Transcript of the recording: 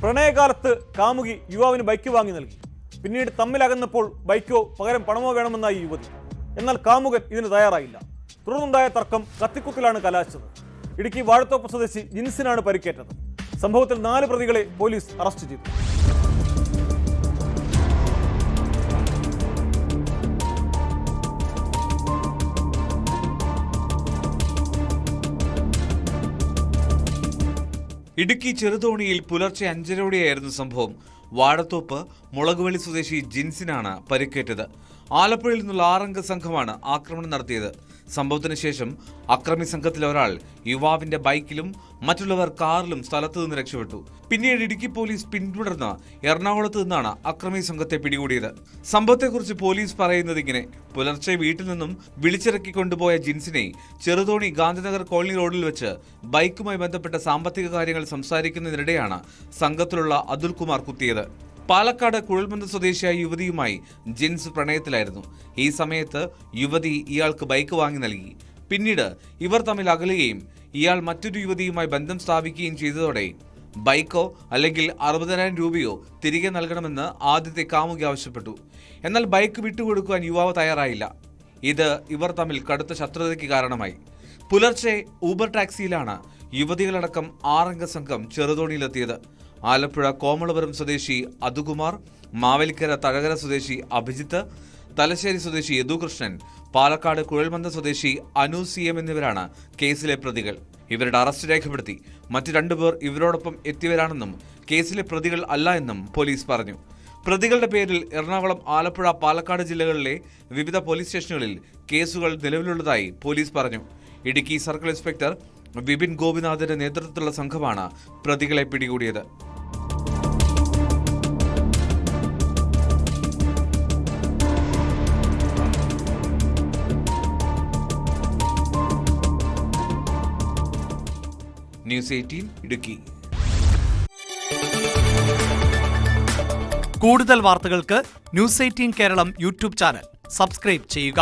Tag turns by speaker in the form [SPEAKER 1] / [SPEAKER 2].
[SPEAKER 1] പ്രണയകാലത്ത് കാമുകി യുവാവിന് ബൈക്ക് വാങ്ങി നൽകി. പിന്നീട് തമ്മിലകന്നപ്പോൾ ബൈക്കോ പകരം പണമോ വേണമെന്നായി യുവതി. എന്നാൽ കാമുകൻ ഇതിന് തയ്യാറായില്ല. തുടർന്നുണ്ടായ തർക്കം കത്തിക്കുത്തിലാണ് കലാശിച്ചത്. ഇടുക്കി വാഴത്തോപ്പ് സ്വദേശി ജിൻസിനാണ് പരിക്കേറ്റത്. സംഭവത്തിൽ 4 പ്രതികളെ പോലീസ് അറസ്റ്റ് ചെയ്തു.
[SPEAKER 2] ഇടുക്കി ചെറുതോണിയിൽ പുലർച്ചെ 5:30 സംഭവം. വാഴത്തോപ്പ് മുളകുവള്ളി സ്വദേശി ജിൻസിനാണ് പരിക്കേറ്റത്. ആലപ്പുഴയിൽ നിന്നുള്ള 6 സംഘമാണ് ആക്രമണം നടത്തിയത്. സംഭവത്തിന് ശേഷം അക്രമി സംഘത്തിലെ ഒരാൾ യുവാവിന്റെ ബൈക്കിലും മറ്റുള്ളവർ കാറിലും സ്ഥലത്തു നിന്ന് രക്ഷപ്പെട്ടു. പിന്നീട് ഇടുക്കി പോലീസ് പിന്തുടർന്ന് എറണാകുളത്ത് നിന്നാണ് അക്രമി സംഘത്തെ പിടികൂടിയത്. സംഭവത്തെക്കുറിച്ച് പോലീസ് പറയുന്നത് ഇങ്ങനെ: പുലർച്ചെ വീട്ടിൽ നിന്നും വിളിച്ചിറക്കി കൊണ്ടുപോയ ജിൻസിനെ ചെറുതോണി ഗാന്ധിനഗർ കോളനി റോഡിൽ വെച്ച് ബൈക്കുമായി ബന്ധപ്പെട്ട സാമ്പത്തിക കാര്യങ്ങൾ സംസാരിക്കുന്നതിനിടെയാണ് സംഘത്തിലുള്ള അതുൽ കുമാർ കുത്തിയത്. പാലക്കാട് കുഴൽമന്ദ സ്വദേശിയായ യുവതിയുമായി ജിൻസ് പ്രണയത്തിലായിരുന്നു. ഈ സമയത്ത് യുവതി ഇയാൾക്ക് ബൈക്ക് വാങ്ങി നൽകി. പിന്നീട് ഇവർ തമ്മിൽ അകലുകയും ഇയാൾ മറ്റൊരു യുവതിയുമായി ബന്ധം സ്ഥാപിക്കുകയും ചെയ്തതോടെ ബൈക്കോ അല്ലെങ്കിൽ 60,000 രൂപയോ തിരികെ നൽകണമെന്ന് ആദ്യത്തെ കാമുകി ആവശ്യപ്പെട്ടു. എന്നാൽ ബൈക്ക് വിട്ടുകൊടുക്കുവാൻ യുവാവ് തയ്യാറായില്ല. ഇത് ഇവർ തമ്മിൽ കടുത്ത ശത്രുതയ്ക്ക് കാരണമായി. പുലർച്ചെ ഊബർ ടാക്സിയിലാണ് യുവതികളടക്കം 6 സംഘം ചെറുതോണിയിലെത്തിയത്. ആലപ്പുഴ കോമളപുരം സ്വദേശി അതുകുമാർ, മാവേലിക്കര തഴകര സ്വദേശി അഭിജിത്ത്, തലശ്ശേരി സ്വദേശി യദുകൃഷ്ണൻ, പാലക്കാട് കുഴൽമന്ദ സ്വദേശി അനു CM എന്നിവരാണ് കേസിലെ പ്രതികൾ. ഇവരുടെ അറസ്റ്റ് രേഖപ്പെടുത്തി. മറ്റ് 2 പേർ ഇവരോടൊപ്പം എത്തിയവരാണെന്നും കേസിലെ പ്രതികൾ അല്ല എന്നും പോലീസ് പറഞ്ഞു. പ്രതികളുടെ പേരിൽ എറണാകുളം, ആലപ്പുഴ, പാലക്കാട് ജില്ലകളിലെ വിവിധ പോലീസ് സ്റ്റേഷനുകളിൽ കേസുകൾ നിലവിലുള്ളതായി പോലീസ് പറഞ്ഞു. ഇടുക്കി സർക്കിൾ ഇൻസ്പെക്ടർ വിപിൻ ഗോപിനാഥിന്റെ നേതൃത്വത്തിലുള്ള സംഘമാണ് പ്രതികളെ പിടികൂടിയത്. ന്യൂസ് 18 ഇടുക്കി.
[SPEAKER 3] കൂടുതൽ വാർത്തകൾക്ക് news 18 Keralam YouTube channel subscribe ചെയ്യുക.